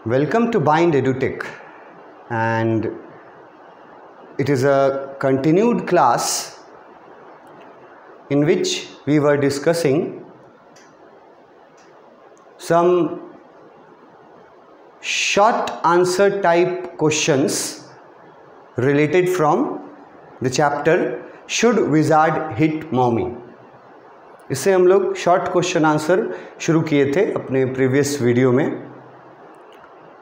Welcome to Bind EduTech, and it is a continued class in which we were discussing some short answer type questions related from the chapter Should Wizard Hit Mommy। इससे हम लोग short question answer शुरू किए थे अपने previous video में,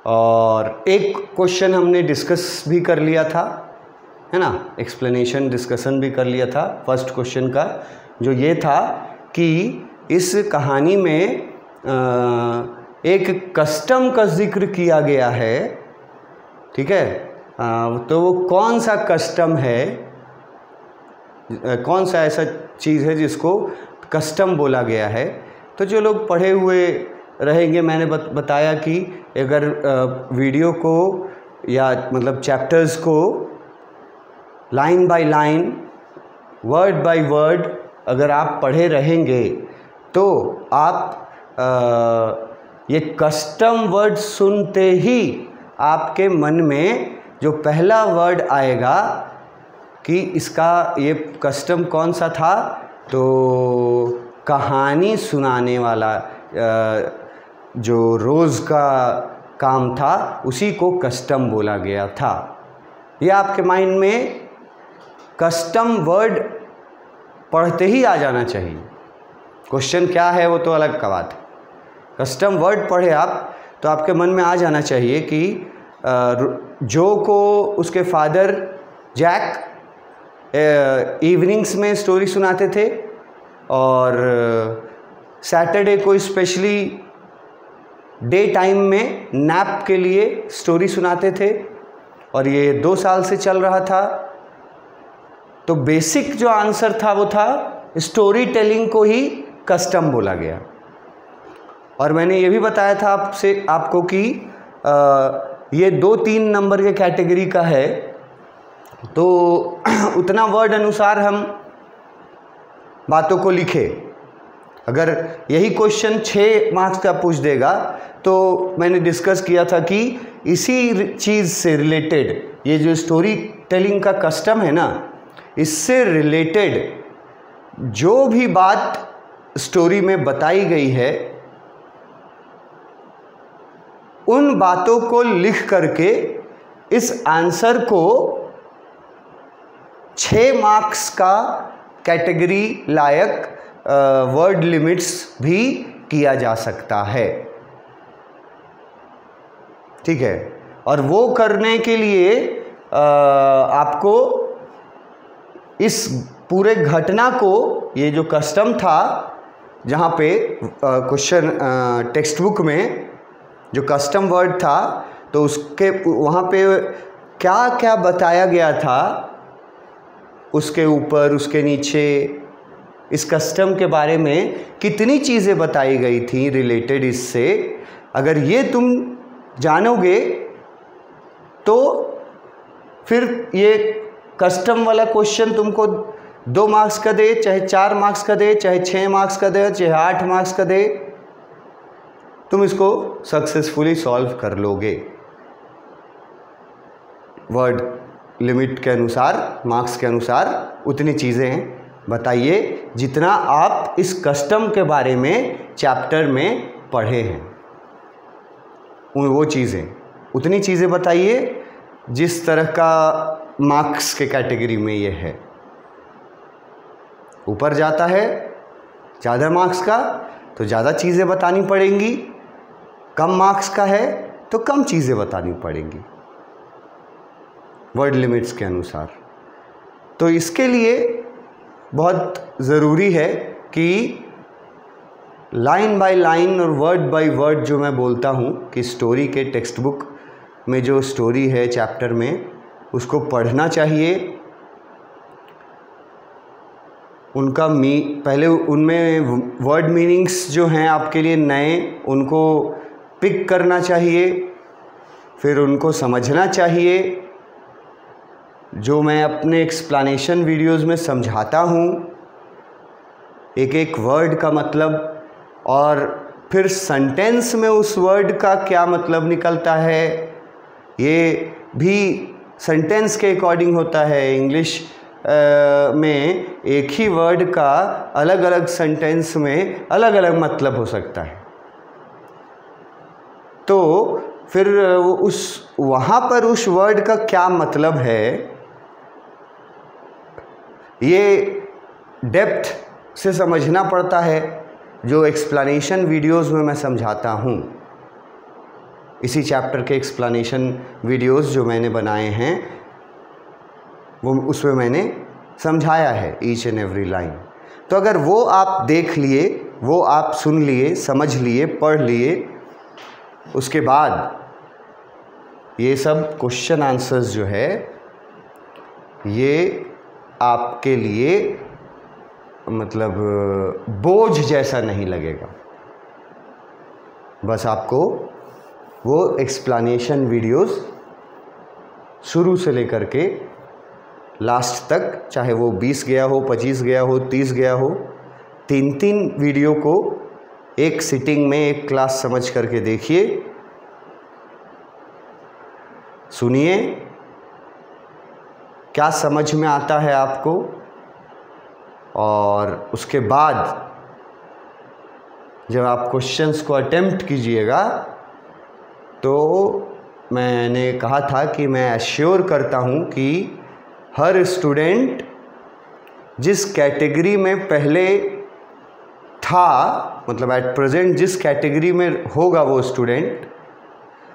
और एक क्वेश्चन हमने डिस्कस भी कर लिया था, है ना, एक्सप्लेनेशन डिस्कशन भी कर लिया था फर्स्ट क्वेश्चन का, जो ये था कि इस कहानी में एक कस्टम का जिक्र किया गया है, ठीक है। तो वो कौन सा कस्टम है, कौन सा ऐसा चीज़ है जिसको कस्टम बोला गया है। तो जो लोग पढ़े हुए रहेंगे, मैंने बताया कि अगर वीडियो को या मतलब चैप्टर्स को line by line, word by word अगर आप पढ़े रहेंगे तो आप ये कस्टम वर्ड सुनते ही आपके मन में जो पहला वर्ड आएगा कि इसका ये कस्टम कौन सा था, तो कहानी सुनाने वाला जो रोज़ का काम था उसी को कस्टम बोला गया था। ये आपके माइंड में कस्टम वर्ड पढ़ते ही आ जाना चाहिए। क्वेश्चन क्या है वो तो अलग का बात है, कस्टम वर्ड पढ़े आप तो आपके मन में आ जाना चाहिए कि जो को उसके फादर जैक इवनिंग्स में स्टोरी सुनाते थे और सैटरडे को स्पेशली डे टाइम में नैप के लिए स्टोरी सुनाते थे, और ये 2 साल से चल रहा था। तो बेसिक जो आंसर था वो था स्टोरी टेलिंग को ही कस्टम बोला गया। और मैंने ये भी बताया था आपको कि ये 2-3 नंबर के कैटेगरी का है, तो उतना वर्ड अनुसार हम बातों को लिखे। अगर यही क्वेश्चन 6 मार्क्स का पूछ देगा तो मैंने डिस्कस किया था कि इसी चीज़ से रिलेटेड ये जो स्टोरी टेलिंग का कस्टम है ना, इससे रिलेटेड जो भी बात स्टोरी में बताई गई है उन बातों को लिख करके इस आंसर को 6 मार्क्स का कैटेगरी लायक वर्ड लिमिट्स भी किया जा सकता है, ठीक है। और वो करने के लिए आपको इस पूरे घटना को, ये जो कस्टम था जहाँ पे क्वेश्चन टेक्स्ट बुक में जो कस्टम वर्ड था, तो उसके वहाँ पे क्या क्या बताया गया था, उसके ऊपर उसके नीचे इस कस्टम के बारे में कितनी चीज़ें बताई गई थी रिलेटेड इससे, अगर ये तुम जानोगे तो फिर ये कस्टम वाला क्वेश्चन तुमको 2 मार्क्स का दे, चाहे 4 मार्क्स का दे, चाहे 6 मार्क्स का दे, चाहे 8 मार्क्स का दे, तुम इसको सक्सेसफुली सॉल्व कर लोगे। वर्ड लिमिट के अनुसार, मार्क्स के अनुसार उतनी चीज़ें बताइए जितना आप इस कस्टम के बारे में चैप्टर में पढ़े हैं। वो चीज़ें, उतनी चीज़ें बताइए जिस तरह का मार्क्स के कैटेगरी में ये है। ऊपर जाता है ज़्यादा मार्क्स का तो ज़्यादा चीज़ें बतानी पड़ेंगी, कम मार्क्स का है तो कम चीज़ें बतानी पड़ेंगी वर्ड लिमिट्स के अनुसार। तो इसके लिए बहुत ज़रूरी है कि लाइन बाय लाइन और वर्ड बाय वर्ड जो मैं बोलता हूँ कि स्टोरी के टेक्स्ट बुक में जो स्टोरी है चैप्टर में, उसको पढ़ना चाहिए। उनका पहले उनमें वर्ड मीनिंग्स जो हैं आपके लिए नए, उनको पिक करना चाहिए, फिर उनको समझना चाहिए। जो मैं अपने एक्सप्लेनेशन वीडियोस में समझाता हूँ एक एक वर्ड का मतलब, और फिर सेंटेंस में उस वर्ड का क्या मतलब निकलता है, ये भी सेंटेंस के अकॉर्डिंग होता है। इंग्लिश में एक ही वर्ड का अलग अलग सेंटेंस में अलग अलग मतलब हो सकता है। तो फिर वहाँ पर उस वर्ड का क्या मतलब है, ये डेप्थ से समझना पड़ता है, जो एक्सप्लेनेशन वीडियोस में मैं समझाता हूँ। इसी चैप्टर के एक्सप्लेनेशन वीडियोस जो मैंने बनाए हैं वो उसमें मैंने समझाया है ईच एंड एवरी लाइन। तो अगर वो आप देख लिए, वो आप सुन लिए, समझ लिए, पढ़ लिए, उसके बाद ये सब क्वेश्चन आंसर्स जो है ये आपके लिए मतलब बोझ जैसा नहीं लगेगा। बस आपको वो एक्सप्लेनेशन वीडियोस शुरू से लेकर के लास्ट तक, चाहे वो 20 गया हो, 25 गया हो, 30 गया हो, 3-3 वीडियो को एक सिटिंग में एक क्लास समझ करके देखिए, सुनिए, क्या समझ में आता है आपको, और उसके बाद जब आप क्वेश्चंस को अटेम्प्ट कीजिएगा तो मैंने कहा था कि मैं एश्योर करता हूँ कि हर स्टूडेंट जिस कैटेगरी में पहले था, मतलब एट प्रेजेंट जिस कैटेगरी में होगा वो स्टूडेंट,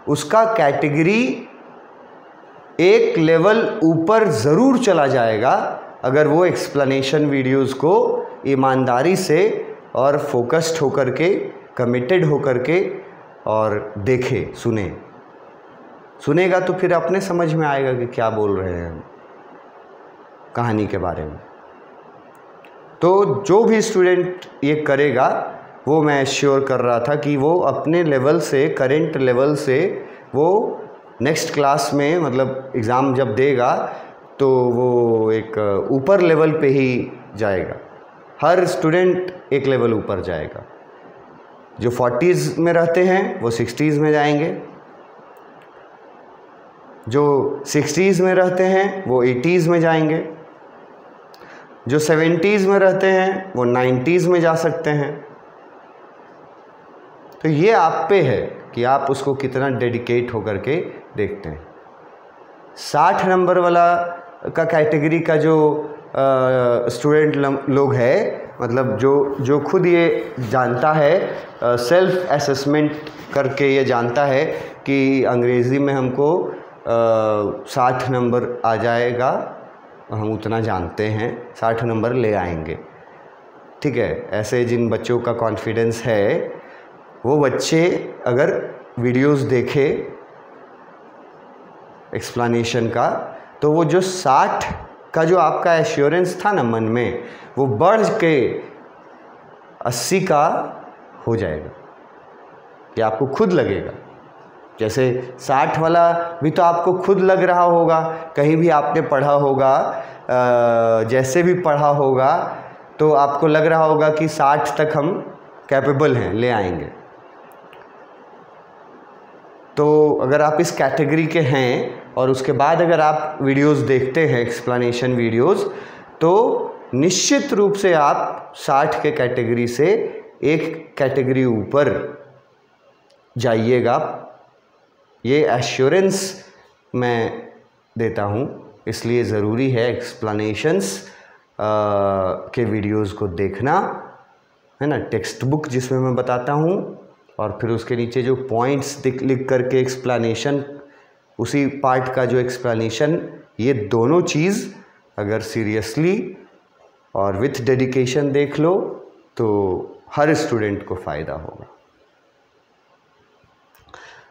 उसका कैटेगरी एक लेवल ऊपर ज़रूर चला जाएगा अगर वो एक्सप्लेनेशन वीडियोस को ईमानदारी से और फोकस्ड होकर के, कमिटेड होकर के और देखे, सुनेगा तो फिर अपने समझ में आएगा कि क्या बोल रहे हैं हम कहानी के बारे में। तो जो भी स्टूडेंट ये करेगा वो मैं श्योर कर रहा था कि वो अपने लेवल से, करेंट लेवल से वो नेक्स्ट क्लास में, मतलब एग्ज़ाम जब देगा तो वो एक ऊपर लेवल पे ही जाएगा। हर स्टूडेंट एक लेवल ऊपर जाएगा। जो 40s में रहते हैं वो 60s में जाएंगे, जो 60s में रहते हैं वो 80s में जाएंगे, जो 70s में रहते हैं वो 90s में जा सकते हैं। तो ये आप पे है कि आप उसको कितना डेडिकेट होकर के देखते हैं। 60 नंबर वाला का कैटेगरी का जो स्टूडेंट लोग है, मतलब जो खुद ये जानता है, सेल्फ असेसमेंट करके ये जानता है कि अंग्रेज़ी में हमको 60 नंबर आ जाएगा, हम उतना जानते हैं, 60 नंबर ले आएंगे, ठीक है। ऐसे जिन बच्चों का कॉन्फिडेंस है वो बच्चे अगर वीडियोस देखे एक्सप्लेनेशन का, तो वो जो 60 का जो आपका एश्योरेंस था ना मन में, वो बढ़ के 80 का हो जाएगा। ये आपको खुद लगेगा। जैसे 60 वाला भी तो आपको खुद लग रहा होगा, कहीं भी आपने पढ़ा होगा, जैसे भी पढ़ा होगा तो आपको लग रहा होगा कि 60 तक हम कैपेबल हैं, ले आएंगे। तो अगर आप इस कैटेगरी के हैं और उसके बाद अगर आप वीडियोस देखते हैं, एक्सप्लेनेशन वीडियोस, तो निश्चित रूप से आप 60 के कैटेगरी से एक कैटेगरी ऊपर जाइएगा। ये एश्योरेंस मैं देता हूँ, इसलिए ज़रूरी है एक्सप्लेनेशंस के वीडियोस को देखना, है ना। टेक्स्ट बुक जिसमें मैं बताता हूँ और फिर उसके नीचे जो पॉइंट्स लिख करके एक्सप्लेनेशन, उसी पार्ट का जो एक्सप्लेनेशन, ये दोनों चीज़ अगर सीरियसली और विथ डेडिकेशन देख लो तो हर स्टूडेंट को फ़ायदा होगा।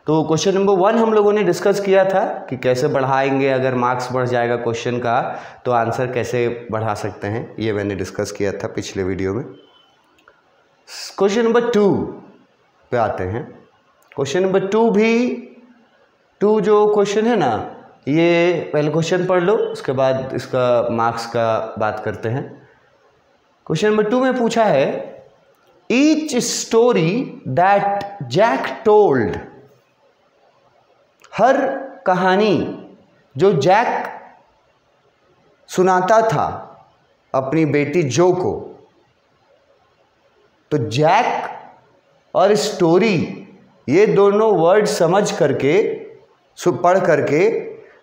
तो क्वेश्चन नंबर 1 हम लोगों ने डिस्कस किया था कि कैसे बढ़ाएंगे, अगर मार्क्स बढ़ जाएगा क्वेश्चन का तो आंसर कैसे बढ़ा सकते हैं, ये मैंने डिस्कस किया था पिछले वीडियो में। क्वेश्चन नंबर 2 पे आते हैं। क्वेश्चन नंबर 2 जो क्वेश्चन है ना, ये पहले क्वेश्चन पढ़ लो, उसके बाद इसका मार्क्स का बात करते हैं। क्वेश्चन नंबर 2 में पूछा है each story that Jack told, हर कहानी जो जैक सुनाता था अपनी बेटी जो को, तो जैक और स्टोरी ये दोनों वर्ड समझ करके पढ़ करके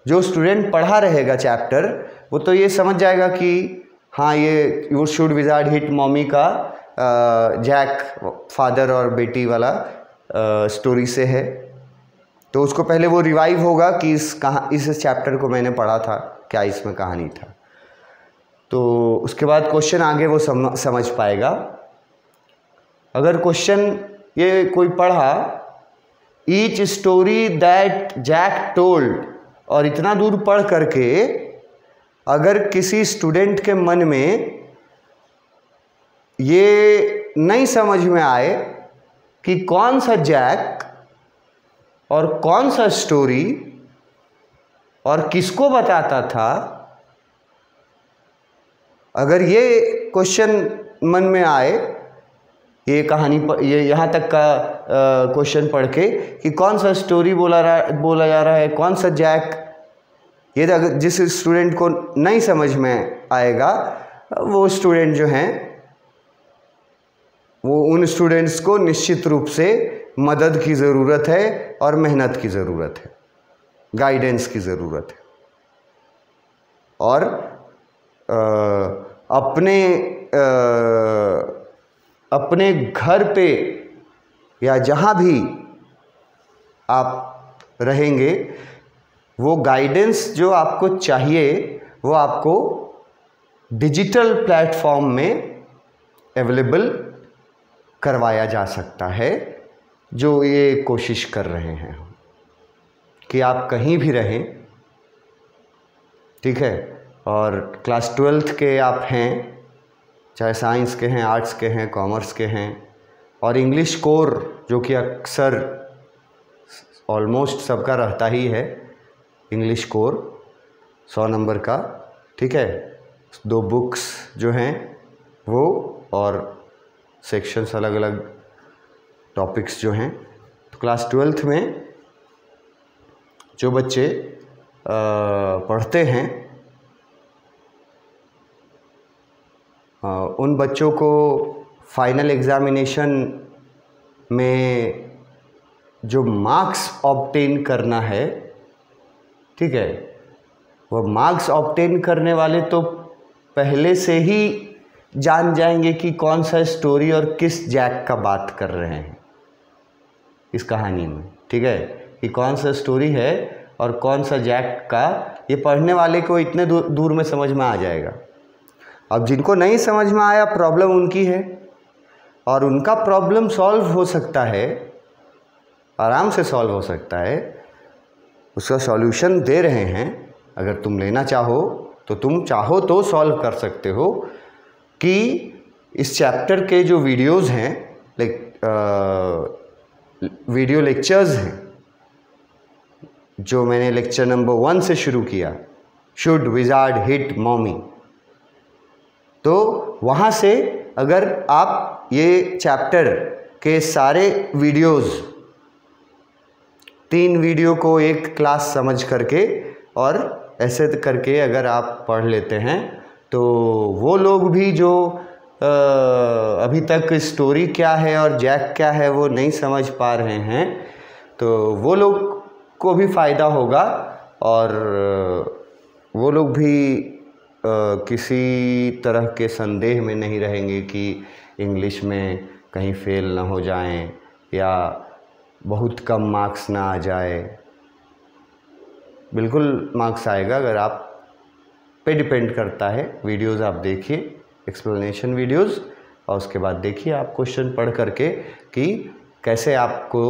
जो स्टूडेंट पढ़ा रहेगा चैप्टर, वो तो ये समझ जाएगा कि हाँ ये you should wizard hit mommy का जैक फादर और बेटी वाला स्टोरी से है। तो उसको पहले वो रिवाइव होगा कि इस चैप्टर को मैंने पढ़ा था, क्या इसमें कहानी था। तो उसके बाद क्वेश्चन आगे वो समझ पाएगा। अगर क्वेश्चन ये कोई पढ़ा each story that Jack told, और इतना दूर पढ़ करके अगर किसी स्टूडेंट के मन में ये नहीं समझ में आए कि कौन सा जैक और कौन सा स्टोरी और किसको बताता था, अगर ये क्वेश्चन मन में आए, ये कहानी ये यहाँ तक का क्वेश्चन पढ़ के कि कौन सा स्टोरी बोला जा रहा है, कौन सा जैक, ये अगर जिस स्टूडेंट को नहीं समझ में आएगा, वो स्टूडेंट जो हैं वो उन स्टूडेंट्स को निश्चित रूप से मदद की ज़रूरत है और मेहनत की ज़रूरत है, गाइडेंस की ज़रूरत है। और अपने घर पे या जहाँ भी आप रहेंगे, वो गाइडेंस जो आपको चाहिए वो आपको डिजिटल प्लेटफॉर्म में अवेलेबल करवाया जा सकता है, जो ये कोशिश कर रहे हैं कि आप कहीं भी रहें, ठीक है। और क्लास 12th के आप हैं, चाहे साइंस के हैं, आर्ट्स के हैं, कॉमर्स के हैं, और इंग्लिश कोर जो कि अक्सर ऑलमोस्ट सबका रहता ही है, इंग्लिश कोर 100 नंबर का, ठीक है। 2 बुक्स जो हैं वो, और सेक्शंस अलग अलग टॉपिक्स जो हैं। तो क्लास 12th में जो बच्चे पढ़ते हैं, उन बच्चों को फाइनल एग्ज़ामिनेशन में जो मार्क्स ऑब्टेन करना है, ठीक है, वो मार्क्स ऑब्टेन करने वाले तो पहले से ही जान जाएंगे कि कौन सा स्टोरी और किस जैक का बात कर रहे हैं इस कहानी में, ठीक है, कि कौन सा स्टोरी है और कौन सा जैक का, ये पढ़ने वाले को इतने दूर में समझ में आ जाएगा। अब जिनको नहीं समझ में आया, प्रॉब्लम उनकी है, और उनका प्रॉब्लम सॉल्व हो सकता है, आराम से सॉल्व हो सकता है, उसका सॉल्यूशन दे रहे हैं। अगर तुम लेना चाहो तो तुम चाहो तो सॉल्व कर सकते हो कि इस चैप्टर के जो वीडियोज़ हैं, वीडियो लेक्चर्स हैं, जो मैंने लेक्चर नंबर 1 से शुरू किया, शुड विजार्ड हिट मॉमी, तो वहाँ से अगर आप ये चैप्टर के सारे वीडियोज़, 3 वीडियो को एक क्लास समझ करके और ऐसे करके अगर आप पढ़ लेते हैं, तो वो लोग भी जो अभी तक स्टोरी क्या है और जैक क्या है वो नहीं समझ पा रहे हैं, तो वो लोग को भी फ़ायदा होगा, और वो लोग भी किसी तरह के संदेह में नहीं रहेंगे कि इंग्लिश में कहीं फेल ना हो जाएं या बहुत कम मार्क्स ना आ जाए। बिल्कुल मार्क्स आएगा, अगर आप पे डिपेंड करता है। वीडियोज़ आप देखिए, एक्सप्लेनेशन वीडियोज़, और उसके बाद देखिए आप क्वेश्चन पढ़ करके कि कैसे आपको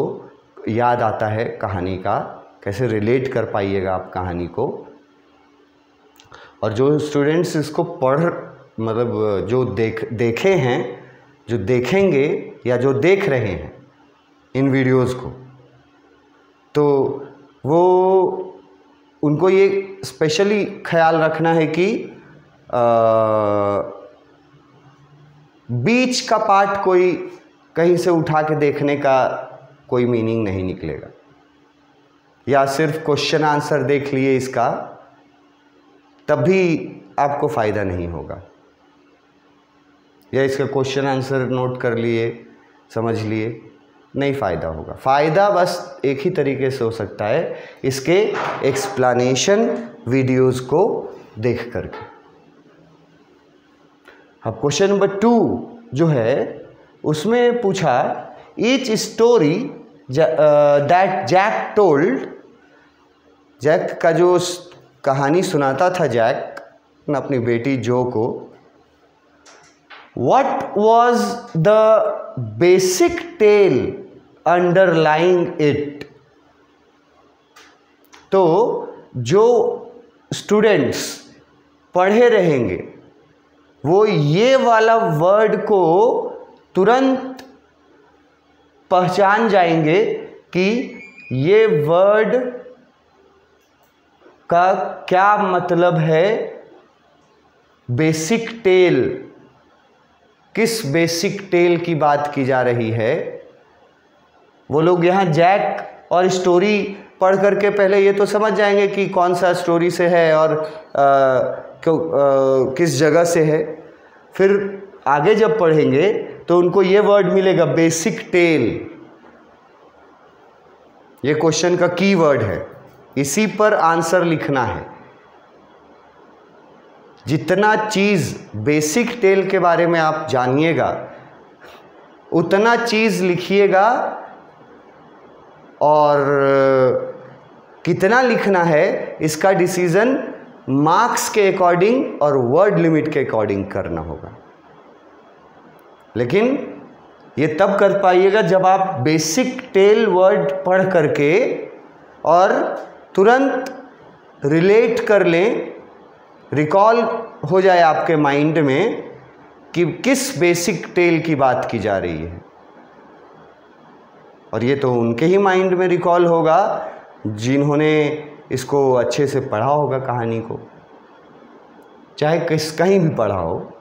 याद आता है कहानी का, कैसे रिलेट कर पाइएगा आप कहानी को। और जो स्टूडेंट्स इसको मतलब जो देखे हैं, जो देखेंगे या जो देख रहे हैं इन वीडियोज़ को, तो वो उनको ये स्पेशली ख्याल रखना है कि बीच का पार्ट कोई कहीं से उठा के देखने का कोई मीनिंग नहीं निकलेगा, या सिर्फ क्वेश्चन आंसर देख लिए इसका तब भी आपको फ़ायदा नहीं होगा, या इसका क्वेश्चन आंसर नोट कर लिए समझ लिए, नहीं फ़ायदा होगा। फ़ायदा बस एक ही तरीके से हो सकता है, इसके एक्सप्लेनेशन वीडियोस को देख करके। अब क्वेश्चन नंबर 2 जो है उसमें पूछा each story that Jack told, Jack का जो कहानी सुनाता था जैक अपनी बेटी जो को, what was the basic tale underlying it. तो जो स्टूडेंट्स पढ़े रहेंगे वो ये वाला वर्ड को तुरंत पहचान जाएंगे कि ये वर्ड का क्या मतलब है, बेसिक टेल, किस बेसिक टेल की बात की जा रही है। वो लोग यहाँ जैक और स्टोरी पढ़ करके पहले ये तो समझ जाएंगे कि कौन सा स्टोरी से है और किस जगह से है, फिर आगे जब पढ़ेंगे तो उनको ये वर्ड मिलेगा बेसिक टेल। ये क्वेश्चन का की वर्ड है, इसी पर आंसर लिखना है। जितना चीज़ बेसिक टेल के बारे में आप जानिएगा उतना चीज़ लिखिएगा, और कितना लिखना है इसका डिसीजन मार्क्स के अकॉर्डिंग और वर्ड लिमिट के अकॉर्डिंग करना होगा। लेकिन ये तब कर पाइएगा जब आप बेसिक टेल वर्ड पढ़ करके और तुरंत रिलेट कर लें, रिकॉल हो जाए आपके माइंड में कि किस बेसिक टेल की बात की जा रही है। और ये तो उनके ही माइंड में रिकॉल होगा जिन्होंने इसको अच्छे से पढ़ा होगा कहानी को, चाहे कहीं भी पढ़ा हो।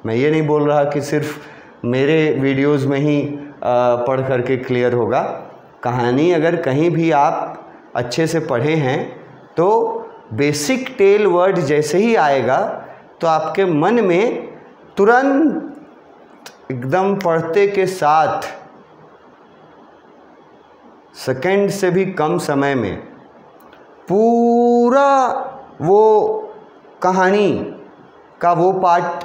मैं ये नहीं बोल रहा कि सिर्फ मेरे वीडियोस में ही पढ़ करके क्लियर होगा। कहानी अगर कहीं भी आप अच्छे से पढ़े हैं तो बेसिक टेल वर्ड जैसे ही आएगा तो आपके मन में तुरंत एकदम पढ़ते के साथ सेकंड से भी कम समय में पूरा वो कहानी का वो पार्ट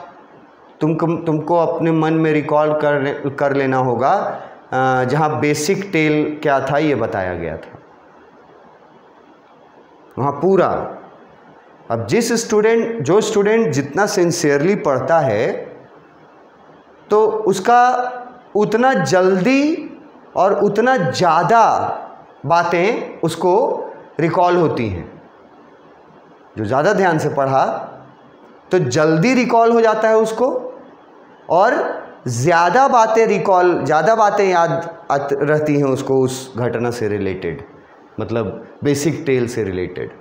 तुमको अपने मन में रिकॉल कर लेना होगा जहाँ बेसिक टेल क्या था ये बताया गया था, वहाँ पूरा। अब जो स्टूडेंट जितना सिंसियरली पढ़ता है तो उसका उतना जल्दी और उतना ज़्यादा बातें उसको रिकॉल होती हैं। जो ज़्यादा ध्यान से पढ़ा तो जल्दी रिकॉल हो जाता है उसको, और ज़्यादा बातें याद रहती हैं उसको उस घटना से रिलेटेड, मतलब बेसिक टेल से रिलेटेड।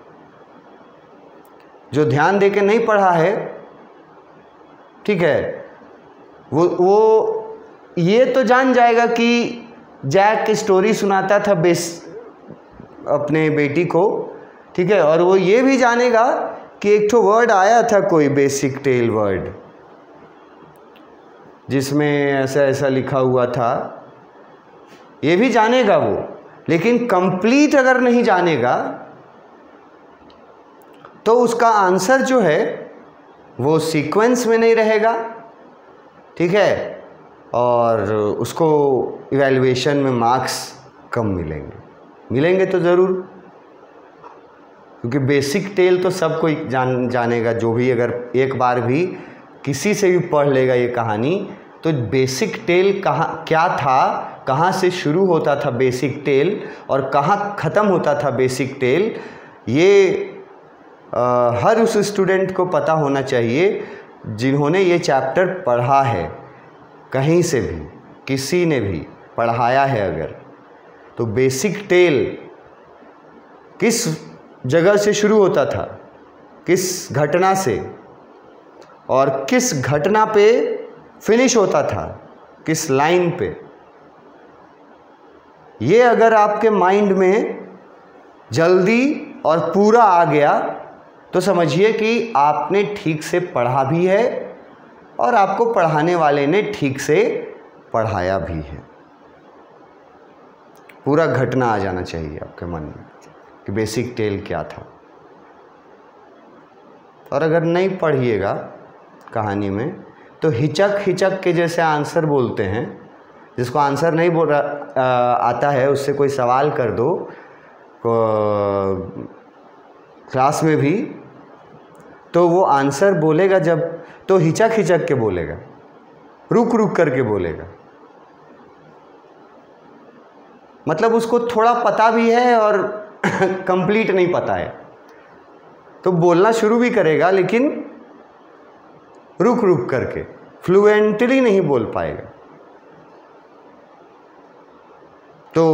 जो ध्यान देके नहीं पढ़ा है, ठीक है, वो ये तो जान जाएगा कि जैक स्टोरी सुनाता था अपने बेटी को, ठीक है, और वो ये भी जानेगा कि एक तो वर्ड आया था कोई बेसिक टेल वर्ड जिसमें ऐसा ऐसा लिखा हुआ था, ये भी जानेगा वो। लेकिन कंप्लीट अगर नहीं जानेगा तो उसका आंसर जो है वो सीक्वेंस में नहीं रहेगा, ठीक है, और उसको इवैल्यूएशन में मार्क्स कम मिलेंगे तो ज़रूर, क्योंकि बेसिक टेल तो सब कोई जानेगा। जो भी अगर एक बार भी किसी से भी पढ़ लेगा ये कहानी, तो बेसिक टेल क्या था, कहाँ से शुरू होता था बेसिक टेल और कहाँ ख़त्म होता था बेसिक टेल, ये हर उस स्टूडेंट को पता होना चाहिए जिन्होंने ये चैप्टर पढ़ा है, कहीं से भी किसी ने भी पढ़ाया है अगर, तो बेसिक टेल किस जगह से शुरू होता था, किस घटना से, और किस घटना पे फिनिश होता था, किस लाइन पे, ये अगर आपके माइंड में जल्दी और पूरा आ गया तो समझिए कि आपने ठीक से पढ़ा भी है और आपको पढ़ाने वाले ने ठीक से पढ़ाया भी है। पूरा घटना आ जाना चाहिए आपके मन में कि बेसिक टेल क्या था। और अगर नहीं पढ़िएगा कहानी में तो हिचक हिचक के जैसे आंसर बोलते हैं, जिसको आंसर नहीं आता है उससे कोई सवाल कर दो क्लास में भी, तो वो आंसर बोलेगा जब तो हिचक हिचक के बोलेगा, रुक रुक करके बोलेगा। मतलब उसको थोड़ा पता भी है और कंप्लीट नहीं पता है, तो बोलना शुरू भी करेगा लेकिन रुक रुक करके, फ्लुएंटली नहीं बोल पाएगा। तो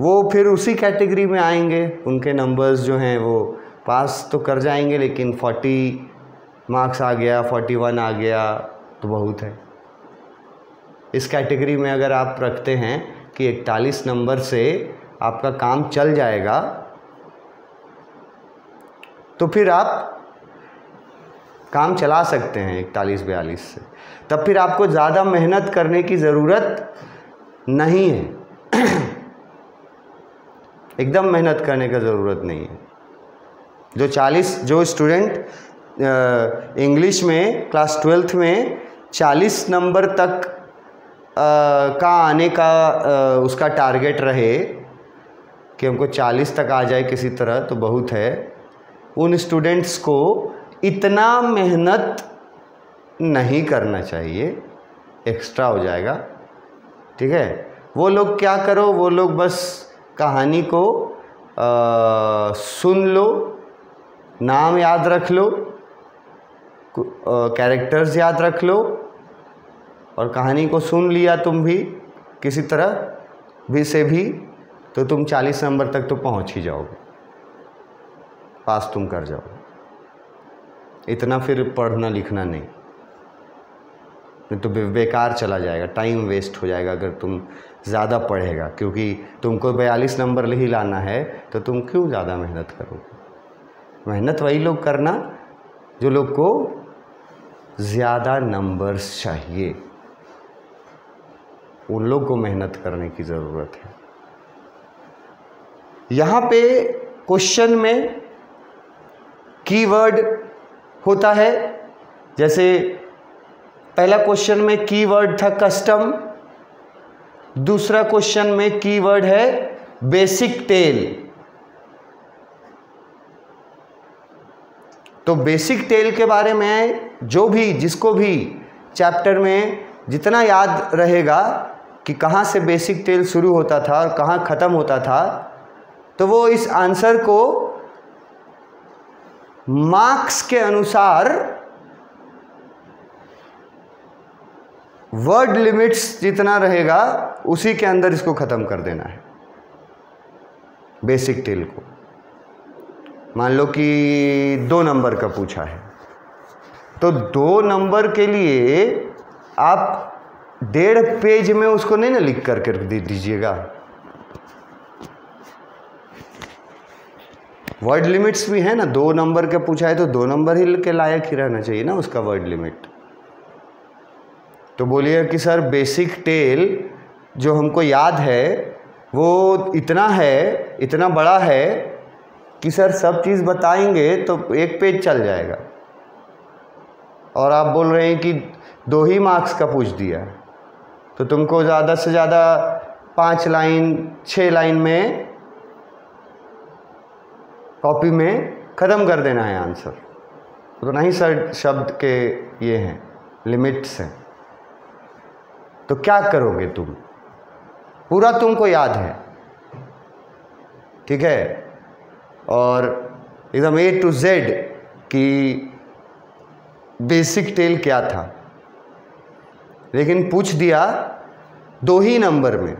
वो फिर उसी कैटेगरी में आएंगे, उनके नंबर्स जो हैं वो पास तो कर जाएंगे लेकिन 40 मार्क्स आ गया, 41 आ गया तो बहुत है। इस कैटेगरी में अगर आप रखते हैं कि 41 नंबर से आपका काम चल जाएगा तो फिर आप काम चला सकते हैं 41-42 से, तब फिर आपको ज़्यादा मेहनत करने की ज़रूरत नहीं है। एकदम मेहनत करने का ज़रूरत नहीं है। जो स्टूडेंट इंग्लिश में क्लास 12th में 40 नंबर तक का आने का उसका टारगेट रहे कि हमको 40 तक आ जाए किसी तरह तो बहुत है, उन स्टूडेंट्स को इतना मेहनत नहीं करना चाहिए, एक्स्ट्रा हो जाएगा। ठीक है, वो लोग क्या करो, वो लोग बस कहानी को सुन लो, नाम याद रख लो, कैरेक्टर्स याद रख लो और कहानी को सुन लिया तुम भी किसी तरह भी से भी, तो तुम 40 नंबर तक तो पहुंच ही जाओगे, पास तुम कर जाओगे। इतना फिर पढ़ना लिखना नहीं तो बेकार चला जाएगा, टाइम वेस्ट हो जाएगा अगर तुम ज़्यादा पढ़ेगा, क्योंकि तुमको 42 नंबर ही लाना है तो तुम क्यों ज़्यादा मेहनत करोगे। मेहनत वही लोग करना जो लोग को ज़्यादा नंबर्स चाहिए, उन लोग को मेहनत करने की ज़रूरत है। यहाँ पे क्वेश्चन में कीवर्ड होता है, जैसे पहला क्वेश्चन में कीवर्ड था कस्टम, दूसरा क्वेश्चन में कीवर्ड है बेसिक टेल। तो बेसिक टेल के बारे में जिसको भी चैप्टर में जितना याद रहेगा कि कहाँ से बेसिक टेल शुरू होता था और कहाँ ख़त्म होता था, तो वो इस आंसर को मार्क्स के अनुसार वर्ड लिमिट्स जितना रहेगा उसी के अंदर इसको ख़त्म कर देना है। बेसिक टेल को मान लो कि 2 नंबर का पूछा है, तो 2 नंबर के लिए आप 1.5 पेज में उसको नहीं ना लिख कर दे दीजिएगा। वर्ड लिमिट्स भी है ना, 2 नंबर का पूछा है तो 2 नंबर ही के लायक ही रहना चाहिए ना उसका वर्ड लिमिट। तो बोलिए कि सर बेसिक टेल जो हमको याद है वो इतना है, इतना बड़ा है कि सर सब चीज़ बताएंगे तो 1 पेज चल जाएगा, और आप बोल रहे हैं कि 2 ही मार्क्स का पूछ दिया, तो तुमको ज़्यादा से ज़्यादा 5 लाइन 6 लाइन में कॉपी में ख़त्म कर देना है आंसर। तो नहीं सर शब्द के ये हैं लिमिट्स हैं, तो क्या करोगे तुम? पूरा तुमको याद है, ठीक है, और एकदम A to Z कि बेसिक टेल क्या था, लेकिन पूछ दिया 2 ही नंबर में।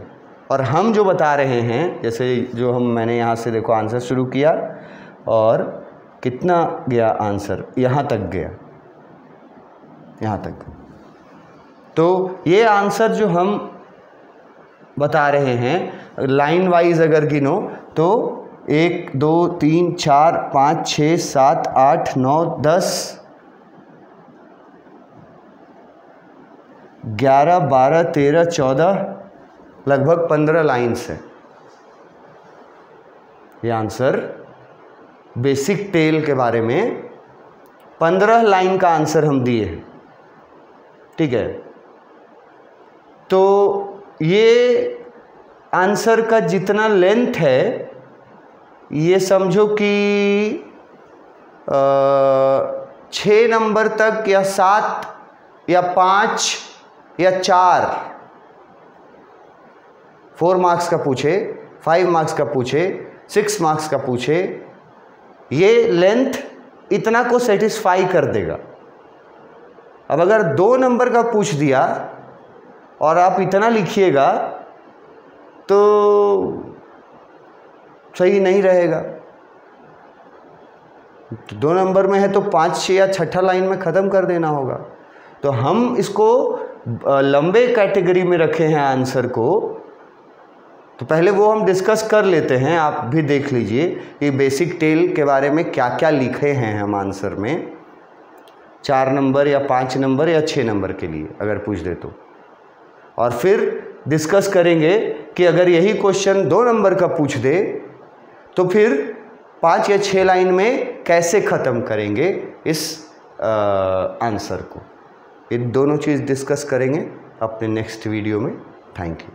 और हम जो बता रहे हैं, जैसे जो मैंने यहाँ से देखो आंसर शुरू किया और कितना गया आंसर, यहाँ तक गया, यहाँ तक। तो ये आंसर जो हम बता रहे हैं लाइन वाइज अगर गिनो तो 1 2 3 4 5 6 7 8 9 10 11 12 13 14 लगभग 15 लाइन्स है। ये आंसर बेसिक टेल के बारे में 15 लाइन का आंसर हम दिए हैं, ठीक है। तो ये आंसर का जितना लेंथ है ये समझो कि 6 नंबर तक या 7 या 5 या 4 मार्क्स का पूछे, 5 मार्क्स का पूछे, 6 मार्क्स का पूछे, ये लेंथ इतना को सेटिस्फाई कर देगा। अब अगर 2 नंबर का पूछ दिया और आप इतना लिखिएगा तो सही नहीं रहेगा। 2 नंबर में है तो 5 6 या 6 लाइन में ख़त्म कर देना होगा। तो हम इसको लंबे कैटेगरी में रखे हैं आंसर को, तो पहले वो हम डिस्कस कर लेते हैं। आप भी देख लीजिए कि बेसिक टेल के बारे में क्या क्या लिखे हैं हम आंसर में, 4 नंबर या 5 नंबर या 6 नंबर के लिए अगर पूछ दे तो। और फिर डिस्कस करेंगे कि अगर यही क्वेश्चन 2 नंबर का पूछ दे तो फिर 5 या 6 लाइन में कैसे ख़त्म करेंगे इस आंसर को। ये दोनों चीज़ डिस्कस करेंगे अपने नेक्स्ट वीडियो में। Thank you.